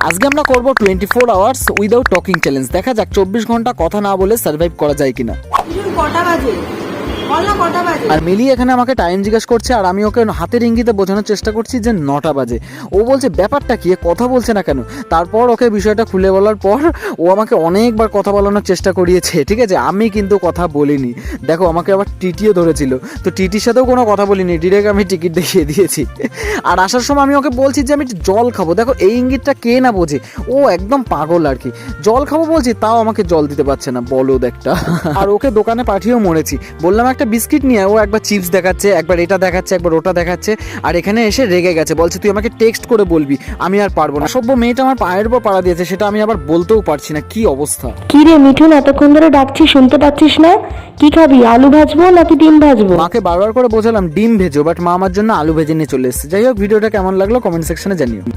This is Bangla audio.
আজকে আমরা করব 24 আওয়ার্স উইদাউট টকিং চ্যালেঞ্জ। দেখা যাক 24 ঘন্টা কথা না বলে সার্ভাইভ করা যায় কিনা। কটা বাজে? বল না কটা বাজে? আর মিলি এখানে আমাকে টাইম জিজ্ঞেস করছে আর আমি ওকে হাতের ইঙ্গিতে বোঝানোর চেষ্টা করছি যে 9টা বাজে। ও বলছে ব্যাপারটা কি, কথা বলছে না কেন। তারপর ওকে বিষয়টা খুলে বলার পর ও আমাকে অনেকবার কথা বলানোর চেষ্টা করিয়েছে, ঠিক আছে। আমি কিন্তু কথা বলিনি। দেখো আমাকে আবার টিটিও ধরেছিল, তো টিটির সাথেও কোনো কথা বলিনি, ডিরেক্ট আমি টিকিট দেখিয়ে দিয়েছি। আর আসার সময় আমি ওকে বলছি যে আমি জল খাবো। দেখো এই ইঙ্গিতটা কে না বোঝে, ও একদম পাগল আর কি। জল খাবো বলছি, তাও আমাকে জল দিতে পারছে না, বলদ একটা। আর ওকে দোকানে পাঠিয়েও মরেছি, বললাম একটা বিস্কিট নিয়ে, ও একবার চিপস দেখাচ্ছে, একবার এটা দেখাচ্ছে, একবার ওটা দেখাচ্ছে। আর এখানে এসে রেগে গেছে, বলছে তুই আমাকে টেক্সট করে বলবি। আমি আর পারবো না। সভ্য মেয়েটা আমার পায়ের উপর পাড়া দিয়েছে, সেটা আমি আবার বলতেও পারছি না। কি অবস্থা। কি রে মিঠুন, এতক্ষণ ধরে ডাকছি, শুনতে পাচ্ছিস না? কি খাবি, আলু ভাজবো নাকি ডিম ভাজবো? মাকে বারবার করে বোঝালাম ডিম ভেজো, বাট মা আমার জন্য আলু ভেজে নিয়ে চলে এসেছে। যাই হোক, ভিডিওটা কেমন লাগলো কমেন্ট সেকশনে জানিও।